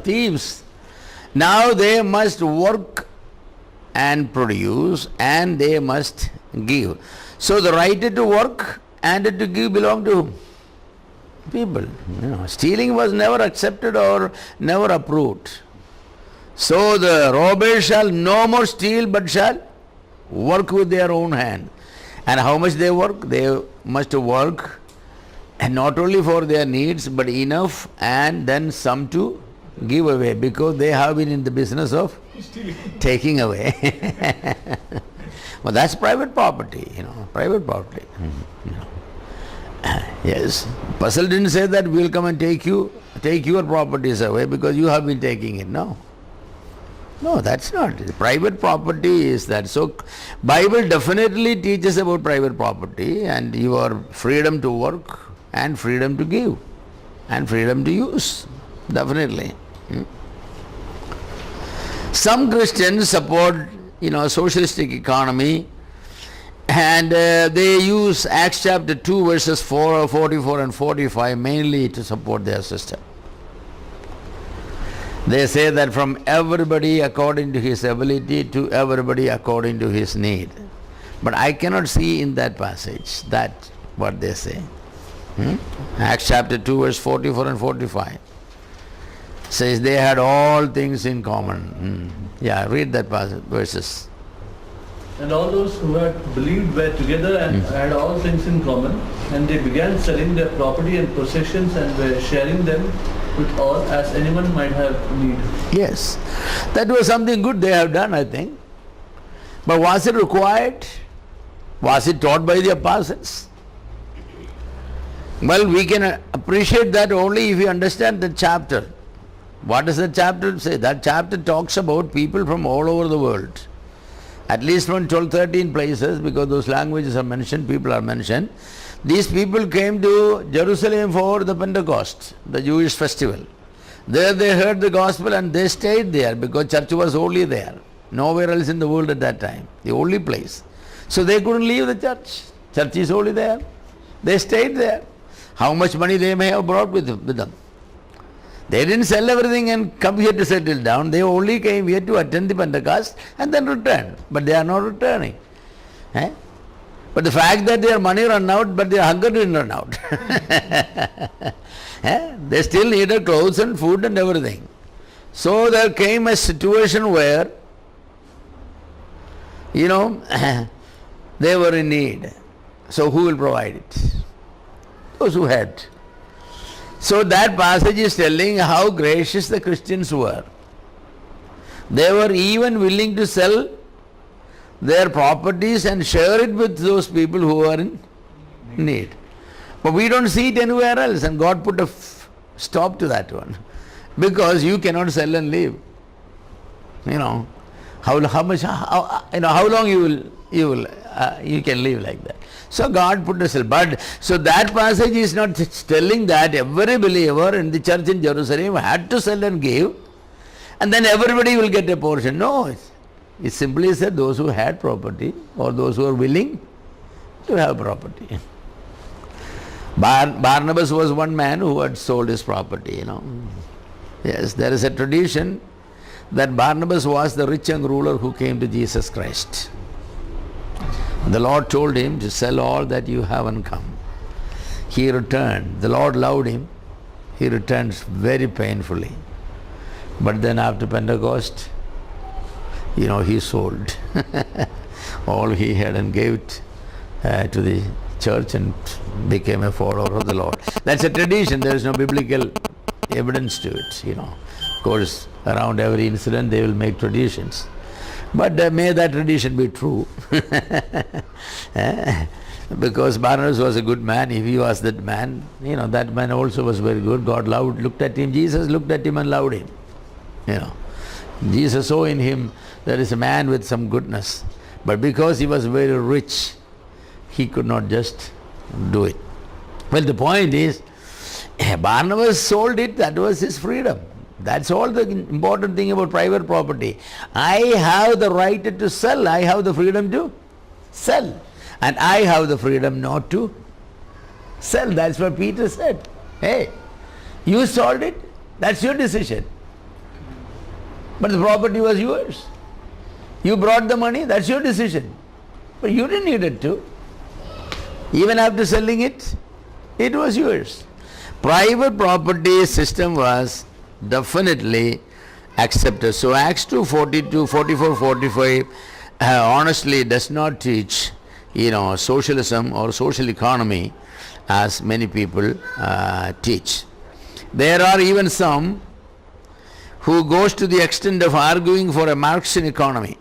thieves. Now they must work and produce, and they must give. So the right to work and to give belong to whom? People. Stealing was never accepted or never approved. So the robbers shall no more steal, but shall work with their own hand. And how much they work? They must work, and not only for their needs, but enough, and then some to give away, because they have been in the business of taking away. Well, that's private property, private property. Yes. Puzzle didn't say that we'll come and take your properties away because you have been taking it. No. No, that's not. Private property is that. So, Bible definitely teaches about private property and your freedom to work and freedom to give and freedom to use. Definitely. Some Christians support, socialistic economy, and they use Acts chapter 2 verses 44 and 45 mainly to support their system. They say that from everybody according to his ability to everybody according to his need. But I cannot see in that passage that what they say. Acts chapter 2 verse 44 and 45 says they had all things in common. Yeah, read that passage, verses. And all those who had believed were together and had all things in common, and they began selling their property and possessions and were sharing them with all as anyone might have need. Yes, that was something good they have done, I think. But was it required? Was it taught by the apostles? Well, we can appreciate that only if we understand the chapter. What does the chapter say? That chapter talks about people from all over the world. At least from 12-13 places, because those languages are mentioned, people are mentioned. These people came to Jerusalem for the Pentecost, the Jewish festival. There they heard the gospel and they stayed there because church was only there. Nowhere else in the world at that time. The only place. So they couldn't leave the church. Church is only there. They stayed there. How much money they may have brought with them. They didn't sell everything and come here to settle down. They only came here to attend the Pentecost and then returned. But they are not returning. But the fact that their money ran out, but their hunger didn't run out. They still needed clothes and food and everything. So there came a situation where, they were in need. So who will provide it? Those who had. So that passage is telling how gracious the Christians were. They were even willing to sell their properties and share it with those people who are in need. But we don't see it anywhere else, and God put a stop to that one. Because you cannot sell and live. How long you can live like that. So God put a sell. But so that passage is not telling that every believer in the church in Jerusalem had to sell and give, and then everybody will get a portion. No, it simply said those who had property or those who are willing to have property. Barnabas was one man who had sold his property, Yes, there is a tradition that Barnabas was the rich young ruler who came to Jesus Christ. The Lord told him to sell all that you have and come. He returned. The Lord loved him. He returned very painfully. But then after Pentecost, he sold all he had and gave it to the church and became a follower of the Lord. That's a tradition. There is no biblical evidence to it, Of course, around every incident they will make traditions. But may that tradition be true. Because Barnabas was a good man. If he was that man, that man also was very good. God looked at him. Jesus looked at him and loved him. Jesus saw in him there is a man with some goodness. But because he was very rich, he could not just do it. Well, the point is, Barnabas sold it. That was his freedom. That's all the important thing about private property. I have the right to sell. I have the freedom to sell. And I have the freedom not to sell. That's what Peter said. Hey, you sold it. That's your decision. But the property was yours. You brought the money, that's your decision. But you didn't need it to. Even after selling it, it was yours. Private property system was definitely accepted. So Acts 2, 42, 44, 45 honestly does not teach, socialism or social economy as many people teach. There are even some who goes to the extent of arguing for a Marxian economy.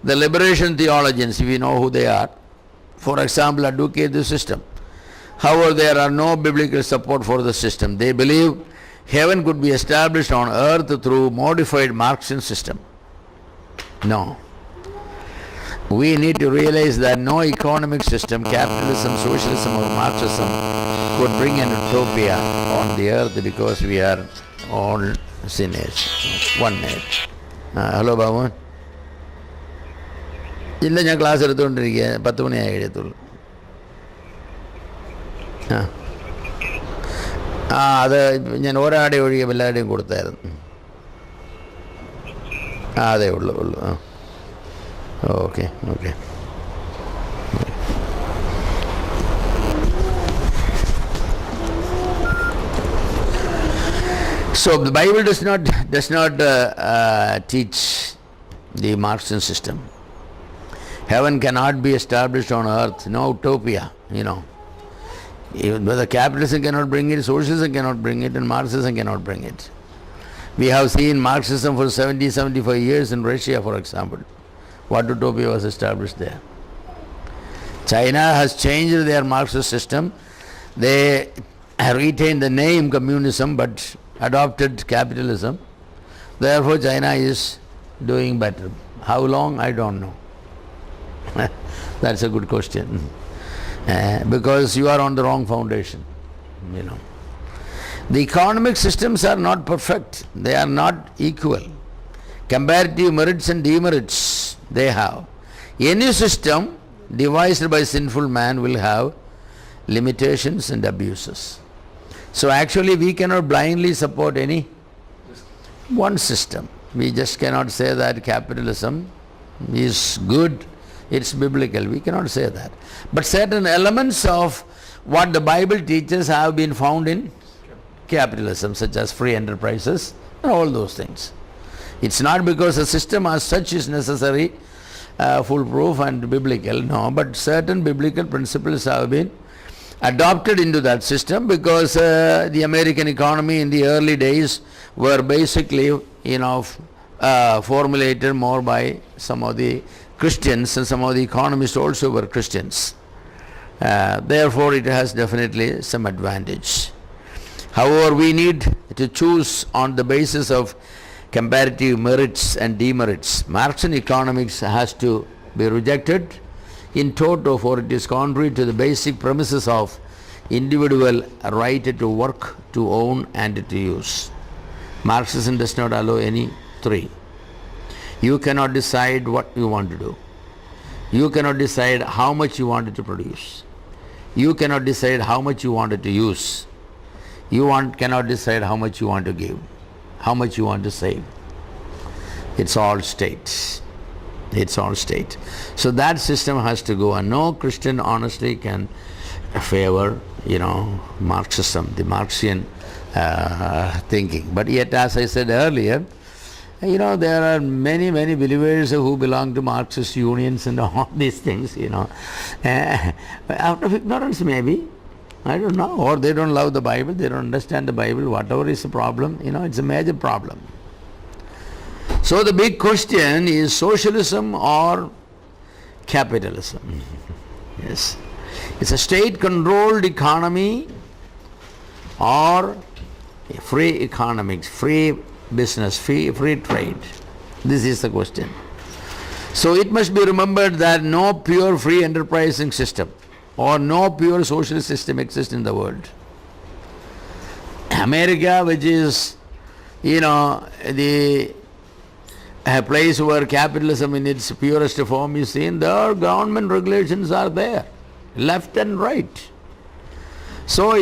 The liberation theologians, if you know who they are, for example, advocate the system. However, there are no biblical support for the system. They believe heaven could be established on earth through modified Marxian system. No. We need to realize that no economic system, capitalism, socialism or Marxism could bring an utopia on the earth because we are all sinners. One minute. Hello, Bhavan. ഇല്ല, ഞാൻ class എടുത്തുകൊണ്ടിരിക്കുക. 10 മണിയായി എഴുതത്തുള്ളൂ. അത് ഞാൻ ഒരാടെ ഒഴികെ എല്ലാവരുടെയും കൊടുത്തായിരുന്നു. അതേ ഉള്ളൂ. Okay. So the Bible does not teach the Marxian system. Heaven cannot be established on earth. No utopia, Even whether capitalism cannot bring it, socialism cannot bring it, and Marxism cannot bring it. We have seen Marxism for 70-75 years in Russia, for example. What utopia was established there? China has changed their Marxist system. They retained the name communism but adopted capitalism. Therefore, China is doing better. How long? I don't know. That's a good question. Because you are on the wrong foundation. The economic systems are not perfect. They are not equal. Comparative merits and demerits they have. Any system devised by sinful man will have limitations and abuses. So actually we cannot blindly support any one system. We just cannot say that capitalism is good, it's biblical. We cannot say that. But certain elements of what the Bible teaches have been found in capitalism, such as free enterprises and all those things. It's not because a system as such is necessary, foolproof and biblical, no, but certain biblical principles have been adopted into that system because the American economy in the early days were basically, formulated more by some of the Christians, and some of the economists also were Christians. Therefore, it has definitely some advantage. However, we need to choose on the basis of comparative merits and demerits. Marxian economics has to be rejected in toto, for it is contrary to the basic premises of individual right to work, to own and to use. Marxism does not allow any three. You cannot decide what you want to do. You cannot decide how much you wanted to produce. You cannot decide how much you wanted to use. Cannot decide how much you want to give, how much you want to save. It's all state. So that system has to go, and no Christian honestly can favor, Marxism, the Marxian thinking. But yet, as I said earlier, there are many believers who belong to Marxist unions and all these things, out of ignorance maybe, I don't know, or they don't love the Bible, they don't understand the Bible, whatever is the problem, it's a major problem. So the big question is socialism or capitalism. Yes. It's a state-controlled economy or free economics, free business, free trade. This is the question. So it must be remembered that no pure free enterprising system or no pure social system exists in the world. America, which is, the place where capitalism in its purest form is seen, their government regulations are there, left and right. So,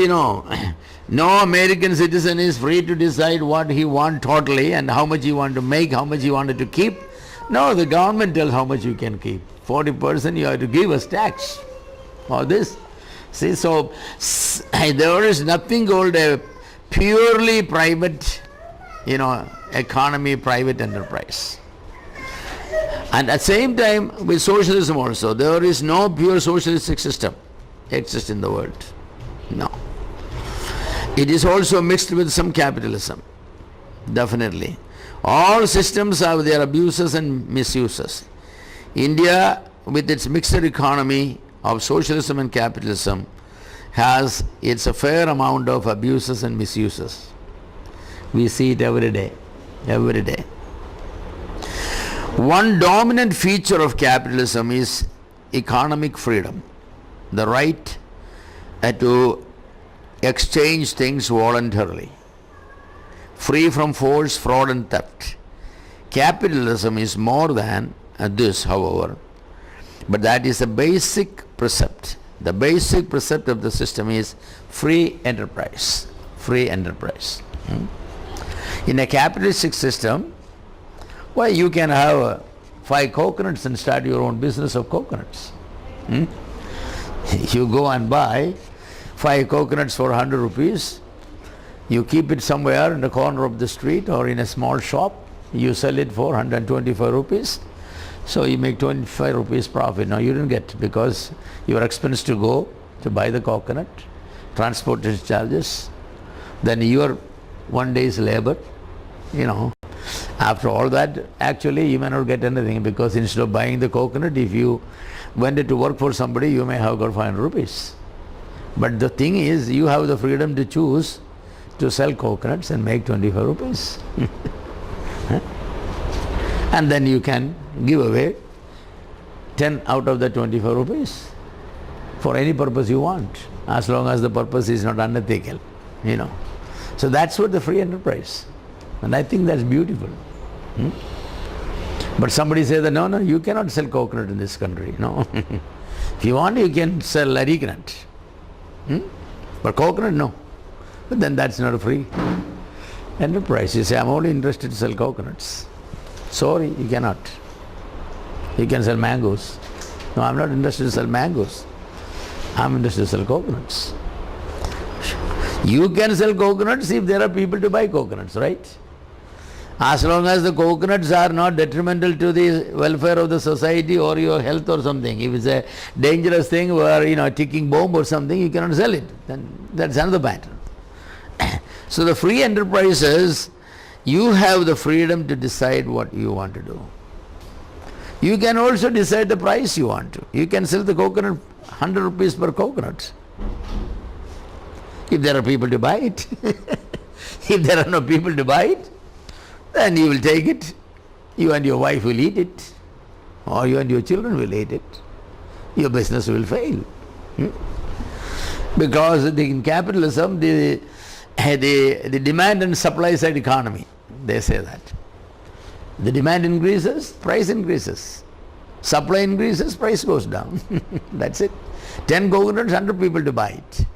No American citizen is free to decide what he wants totally and how much he wants to make, how much he wanted to keep. No, the government tells how much you can keep. 40% you have to give as tax. All this. See, so there is nothing called a purely private, economy, private enterprise. And at the same time, with socialism also, there is no pure socialistic system exists in the world. No. It is also mixed with some capitalism. Definitely. All systems have their abuses and misuses. India, with its mixed economy of socialism and capitalism, has its a fair amount of abuses and misuses. We see it every day. Every day. One dominant feature of capitalism is economic freedom, the right to exchange things voluntarily, free from force, fraud and theft. Capitalism is more than this, however, but that is a basic precept. The basic precept of the system is free enterprise. Free enterprise. In a capitalistic system, well, you can have 5 coconuts and start your own business of coconuts. You go and buy 5 coconuts for 100 rupees. You keep it somewhere in the corner of the street or in a small shop. You sell it for 125 rupees. So you make 25 rupees profit. Now you didn't get, because your expense to go to buy the coconut, transportation charges, then your one day's labor, After all that, actually you may not get anything, because instead of buying the coconut, if you went to work for somebody, you may have got 500 rupees. But the thing is, you have the freedom to choose to sell coconuts and make 25 rupees. And then you can give away 10 out of the 25 rupees for any purpose you want, as long as the purpose is not unethical, So that's what the free enterprise. And I think that's beautiful. But somebody says that, no, you cannot sell coconut in this country. No. If you want, you can sell arecanut. But coconut, no. But then that's not a free enterprise. You say, I'm only interested to sell coconuts. Sorry, you cannot. You can sell mangoes. No, I'm not interested to sell mangoes. I'm interested to sell coconuts. You can sell coconuts if there are people to buy coconuts, right? As long as the coconuts are not detrimental to the welfare of the society or your health or something. If it's a dangerous thing where, ticking bomb or something, you cannot sell it. Then that's another matter. So the free enterprises, you have the freedom to decide what you want to do. You can also decide the price you want to. You can sell the coconut 100 rupees per coconut. If there are people to buy it. If there are no people to buy it, then you will take it. You and your wife will eat it. Or you and your children will eat it. Your business will fail. Because in capitalism, the demand and supply side economy, they say that. The demand increases, price increases. Supply increases, price goes down. That's it. 10 coconuts, 100 people to buy it.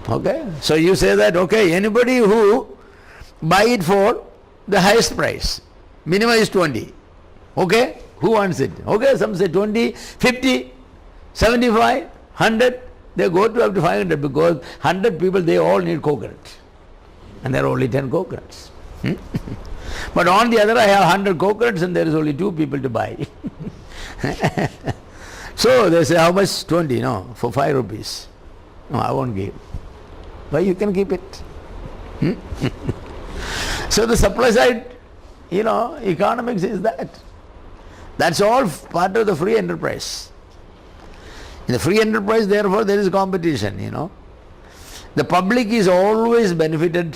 Okay? So you say that, okay, anybody who buy it for the highest price, minimum is 20. Okay? Who wants it? Okay, some say 20, 50, 75, 100. They go to up to 500 because 100 people, they all need coconut. And there are only 10 coconuts. But on the other, I have 100 coconuts and there is only 2 people to buy. So they say, how much? 20? No, for 5 rupees. No, I won't give. Why? You can keep it. So the supply side, economics is that. That's all part of the free enterprise. In the free enterprise, therefore, there is competition, The public is always benefited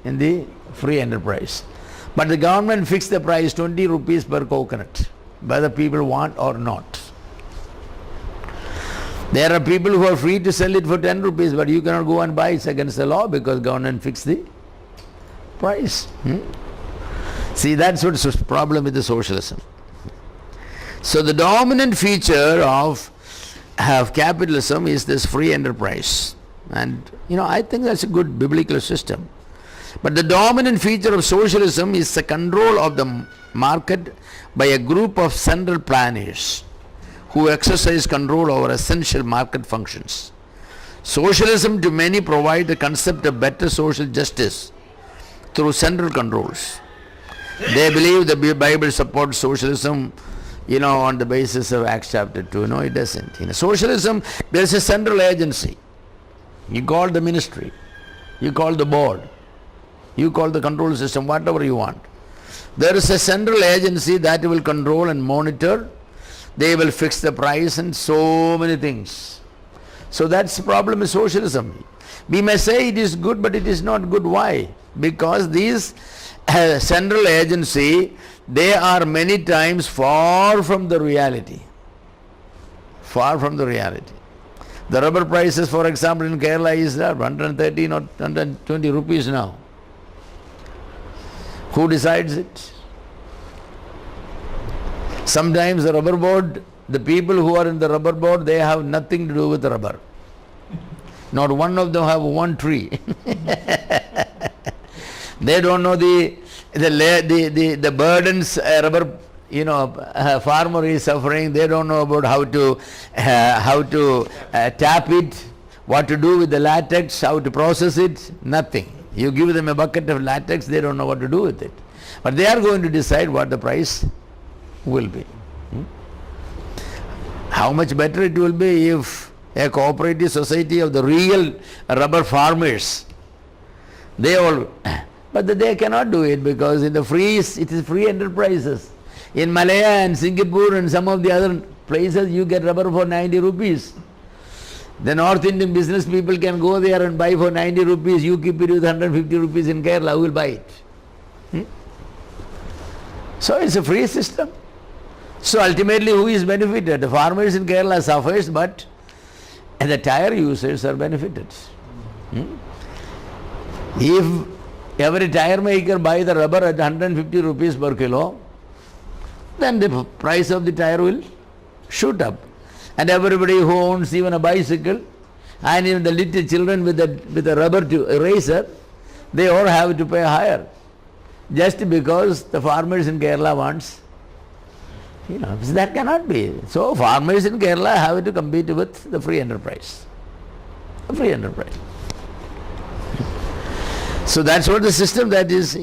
in the free enterprise. But the government fixed the price 20 rupees per coconut, whether people want or not. There are people who are free to sell it for 10 rupees, but you cannot go and buy it. It's against the law because government fixed the price. See, that's what's the problem with the socialism. So the dominant feature of capitalism is this free enterprise. And I think that's a good biblical system. But the dominant feature of socialism is the control of the market by a group of central planners who exercise control over essential market functions. Socialism to many provide the concept of better social justice through central controls. They believe the Bible supports socialism, on the basis of Acts chapter 2. No, it doesn't. In socialism, there is a central agency. You call the ministry, you call the board, you call the control system, whatever you want. There is a central agency that will control and monitor. They will fix the price and so many things. So that's the problem with socialism. We may say it is good, but it is not good. Why? Because these central agency, they are many times far from the reality. Far from the reality. The rubber prices, for example, in Kerala is 113 or 120 rupees now. Who decides it? Sometimes the rubber board, the people who are in the rubber board, they have nothing to do with the rubber. Not one of them have one tree. They don't know the burdens rubber farmer is suffering. They don't know about how to tap it, what to do with the latex, how to process it. Nothing. You give them a bucket of latex, they don't know what to do with it. But they are going to decide what the price will be. How much better it will be if a cooperative society of the real rubber farmers, but they cannot do it because it is free enterprises. In Malaya and Singapore and some of the other places, you get rubber for 90 rupees. The North Indian business people can go there and buy for 90 rupees. You keep it with 150 rupees in Kerala, who will buy it? So it's a free system. So ultimately, who is benefited? The farmers in Kerala suffers, but the tire users are benefited. If every tire maker buy the rubber at 150 rupees per kilo, then the price of the tire will shoot up. And everybody who owns even a bicycle, and even the little children with a rubber eraser, they all have to pay higher. Just because the farmers in Kerala wants, that cannot be. So farmers in Kerala have to compete with the free enterprise. Free enterprise. So that's what the system that is,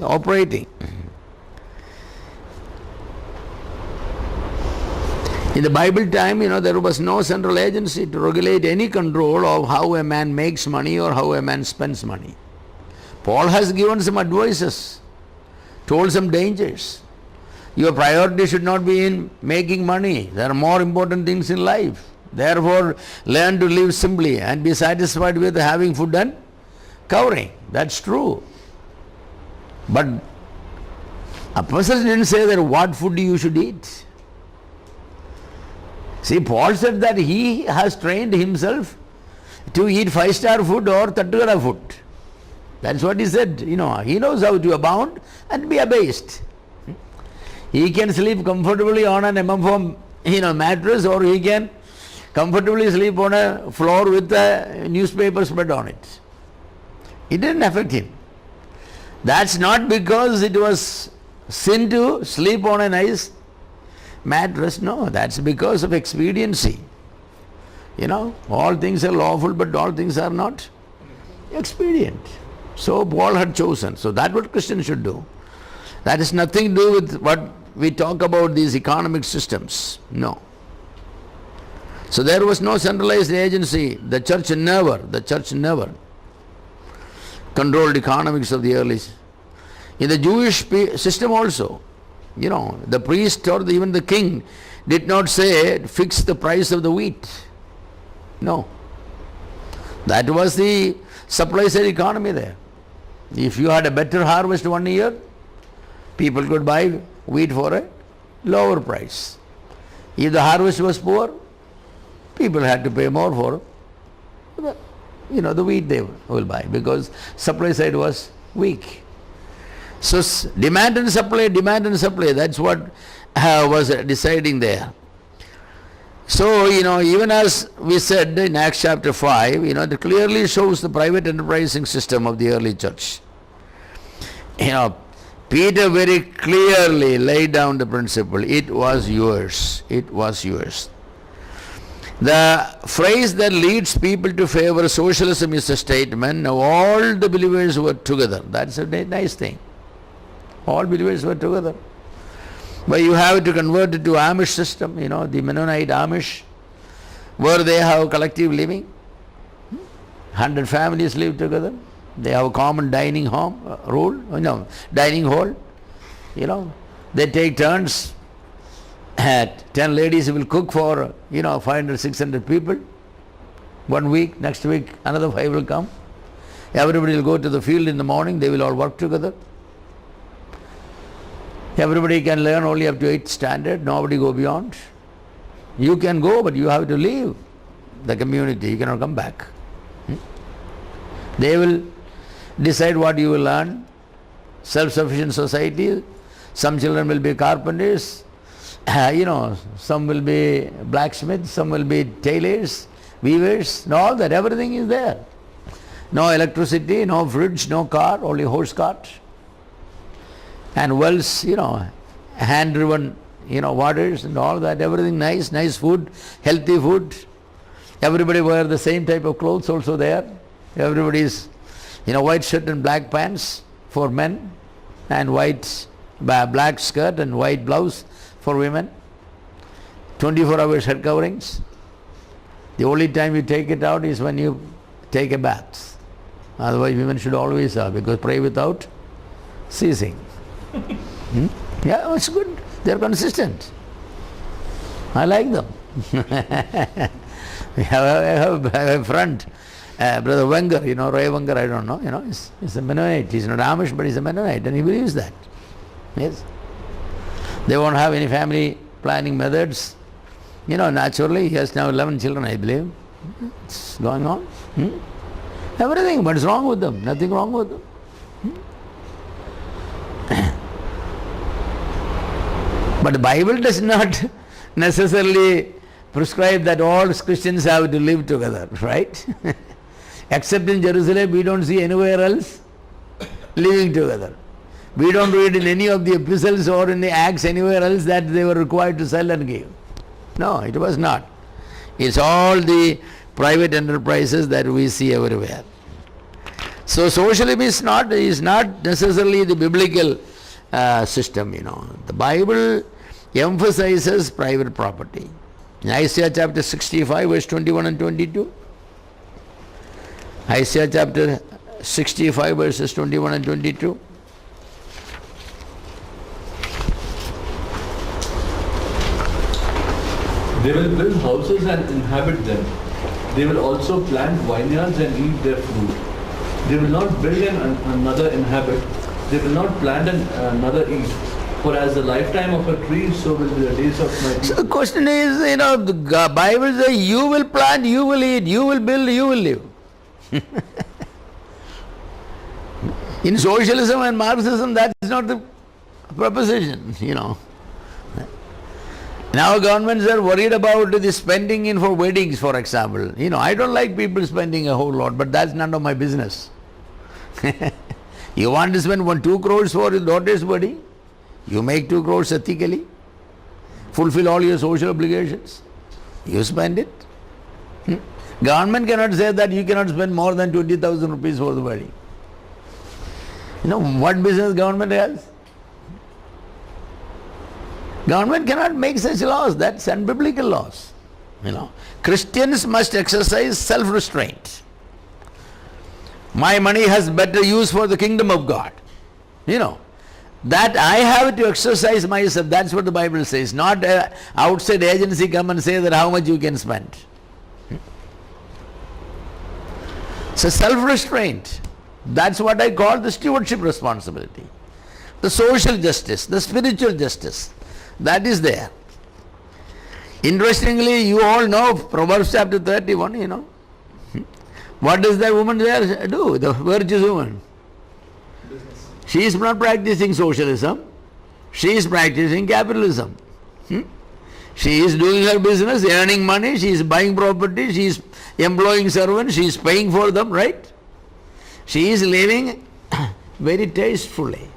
operating. In the Bible time, there was no central agency to regulate any control of how a man makes money or how a man spends money. Paul has given some advices, told some dangers. Your priority should not be in making money. There are more important things in life. Therefore, learn to live simply and be satisfied with having food and covering. That's true. But Apostle didn't say that what food you should eat. See, Paul said that he has trained himself to eat 5-star food or Tattvada food. That's what he said. He knows how to abound and be abased. He can sleep comfortably on an MFO, mattress, or he can comfortably sleep on a floor with a newspaper spread on it. It didn't affect him. That's not because it was sin to sleep on a nice mattress. No, that's because of expediency. All things are lawful, but all things are not expedient. So Paul had chosen. So that's what Christians should do. That has nothing to do with what we talk about these economic systems. No. So there was no centralized agency. The church never controlled economics of the early. In the Jewish system also, the priest or even the king did not say fix the price of the wheat. No. That was the supply side economy there. If you had a better harvest one year, people could buy wheat for a lower price. If the harvest was poor, people had to pay more for the wheat they will buy, because supply side was weak. So demand and supply, that's what was deciding there. So, even as we said in Acts chapter 5, it clearly shows the private enterprising system of the early church. Peter very clearly laid down the principle. It was yours. It was yours. The phrase that leads people to favor socialism is a statement. Now all the believers were together. That's a nice thing. All believers were together. But you have to convert it to Amish system, the Mennonite Amish, where they have collective living. 100 families live together. They have a common dining dining hall. They take turns. 10 ladies will cook for, 500, 600 people. 1 week, next week another 5 will come. Everybody will go to the field in the morning. They will all work together. Everybody can learn only up to 8th standard. Nobody go beyond. You can go, but you have to leave the community. You cannot come back. They will decide what you will learn. Self-sufficient society. Some children will be carpenters. Some will be blacksmiths. Some will be tailors, weavers, and all that. Everything is there. No electricity, no fridge, no car, only horse cart. And wells, hand-driven, waters and all that. Everything nice food, healthy food. Everybody wear the same type of clothes also there. Everybody is, white shirt and black pants for men, and black skirt and white blouse for women. 24 hours head coverings. The only time you take it out is when you take a bath. Otherwise women should always have, because pray without ceasing. Yeah, it's good. They're consistent. I like them. I have a friend, Brother Wenger, Ray Wenger, I don't know, he's a Mennonite. He's not Amish, but he's a Mennonite, and he believes that. Yes. They won't have any family planning methods. Naturally, he has now 11 children, I believe. It's going on. Everything. What's wrong with them? Nothing wrong with them. But the Bible does not necessarily prescribe that all Christians have to live together, right? Except in Jerusalem, we don't see anywhere else living together. We don't read in any of the epistles or in the Acts anywhere else that they were required to sell and give. No, it was not. It's all the private enterprises that we see everywhere. So socialism is not necessarily the biblical system, The Bible emphasizes private property. In Isaiah chapter 65, verse 21 and 22. Isaiah chapter 65, verses 21 and 22. They will build houses and inhabit them. They will also plant vineyards and eat their fruit. They will not build and another inhabit. They will not plant and another eat. For as the lifetime of a tree, so will be the days of my people. So the question is, the Bible says, you will plant, you will eat, you will build, you will live. In socialism and Marxism, that is not the proposition, Now governments are worried about the spending in for weddings, for example. I don't like people spending a whole lot, but that's none of my business. You want to spend 2 crores for your daughter's wedding? You make 2 crores ethically, fulfill all your social obligations, you spend it. Government cannot say that you cannot spend more than 20,000 rupees for the wedding. What business government has? Government cannot make such laws. That's unbiblical laws. Christians must exercise self-restraint. My money has better use for the kingdom of God. That I have to exercise myself. That's what the Bible says. Not an outside agency come and say that how much you can spend. So self-restraint. That's what I call the stewardship responsibility. The social justice, the spiritual justice. That is there. Interestingly, you all know Proverbs chapter 31, What does that woman there do, the virtuous woman? Business. She is not practicing socialism. She is practicing capitalism. She is doing her business, earning money, she is buying property, she is employing servants, she is paying for them, right? She is living very tastefully.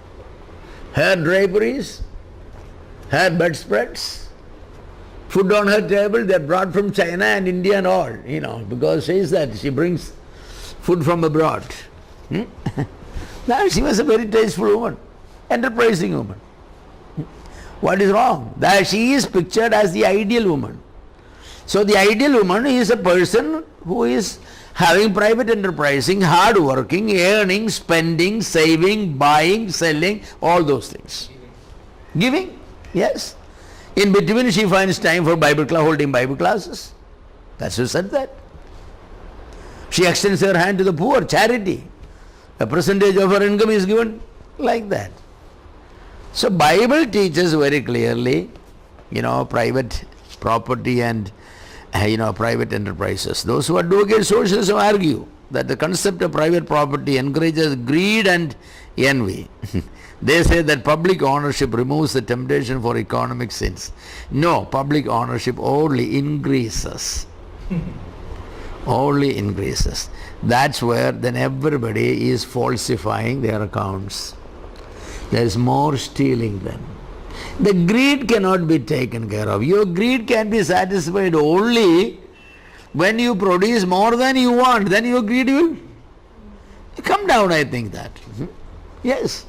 Her draperies, her bedspreads, food on her table, they are brought from China and India and all, because she is that she brings food from abroad. Now she was a very tasteful woman, enterprising woman. What is wrong? That she is pictured as the ideal woman. So the ideal woman is a person who is having private enterprising, hard working, earning, spending, saving, buying, selling, all those things. Giving, yes. In between she finds time for holding Bible classes. That's who said that. She extends her hand to the poor, charity. A percentage of her income is given like that. So Bible teaches very clearly, private property and, private enterprises. Those who advocate socialism argue that the concept of private property encourages greed and envy. They say that public ownership removes the temptation for economic sins. No, public ownership only increases. Only increases. That's where then everybody is falsifying their accounts. There is more stealing then. The greed cannot be taken care of. Your greed can be satisfied only when you produce more than you want. Then your greed will come down, I think that. Yes.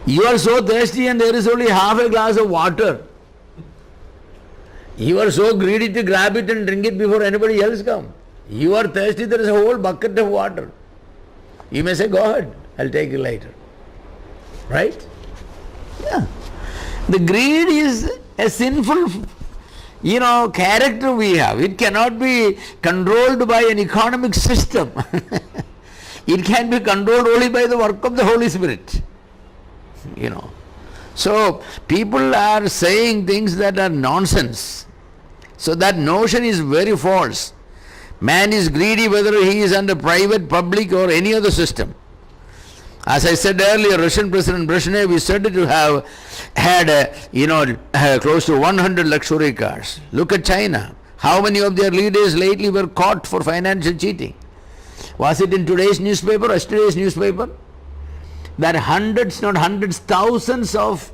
You are so thirsty and there is only half a glass of water. You are so greedy to grab it and drink it before anybody else comes. You are thirsty, there is a whole bucket of water. You may say, go ahead, I'll take it later. Right? Yeah. The greed is a sinful, character we have. It cannot be controlled by an economic system. It can be controlled only by the work of the Holy Spirit. So people are saying things that are nonsense. So that notion is very false. Man is greedy whether he is under private, public or any other system. As I said earlier, Russian President Brezhnev is said to have had, close to 100 luxury cars. Look at China. How many of their leaders lately were caught for financial cheating? Was it in today's newspaper, yesterday's newspaper? That hundreds, not hundreds, thousands of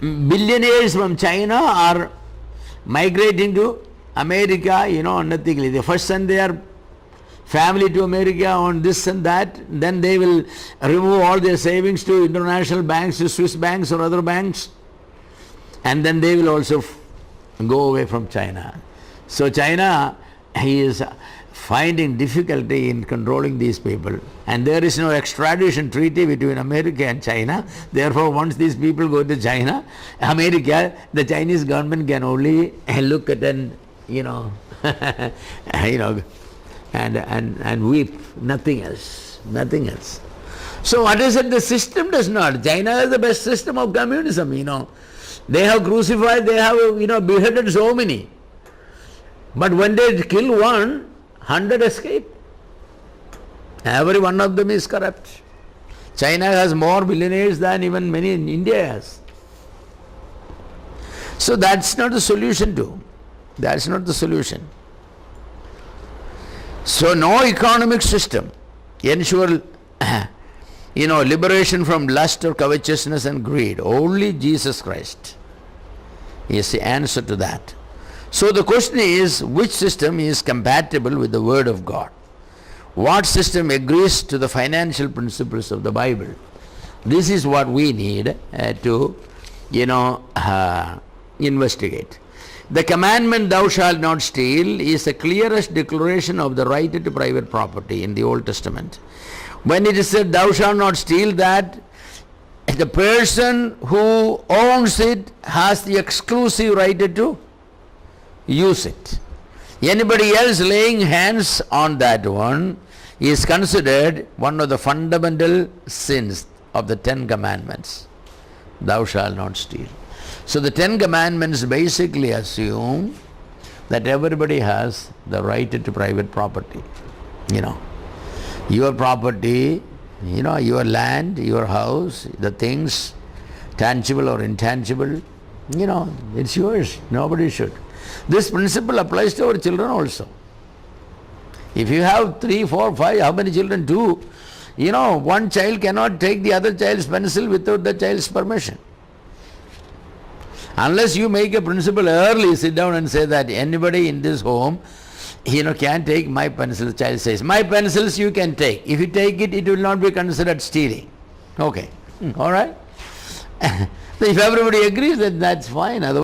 billionaires from China are migrating to America, unnethingly. They first send their family to America on this and that, then they will remove all their savings to international banks, to Swiss banks or other banks, and then they will also go away from China. So China is finding difficulty in controlling these people, and there is no extradition treaty between America and China. Therefore, once these people go to China, America, the Chinese government can only look at and and weep, nothing else. So what is it? The system does not. China has the best system of communism, They have crucified, they have, beheaded so many. But when they kill one, 100 escape. Every one of them is corrupt. China has more billionaires than even many in India has. So that's not the solution too. That's not the solution. So no economic system ensure liberation from lust or covetousness and greed. Only Jesus Christ is the answer to that. So the question is, which system is compatible with the Word of God? What system agrees to the financial principles of the Bible? This is what we need to investigate. The commandment, thou shalt not steal, is the clearest declaration of the right to private property in the Old Testament. When it is said, thou shalt not steal, that the person who owns it has the exclusive right to use it. Anybody else laying hands on that one is considered one of the fundamental sins of the 10 Commandments. Thou shalt not steal. So the 10 Commandments basically assume that everybody has the right to private property. Your property, your land, your house, the things, tangible or intangible, You know, it's yours. Nobody should. This principle applies to our children also. If you have 3, 4, 5, how many children? 2. You know, one child cannot take the other child's pencil without the child's permission. Unless you make a principle early, sit down and say that anybody in this home, can take my pencil. The child says, my pencils you can take. If you take it, it will not be considered stealing. Okay. All right? If everybody agrees, then that's fine. Otherwise,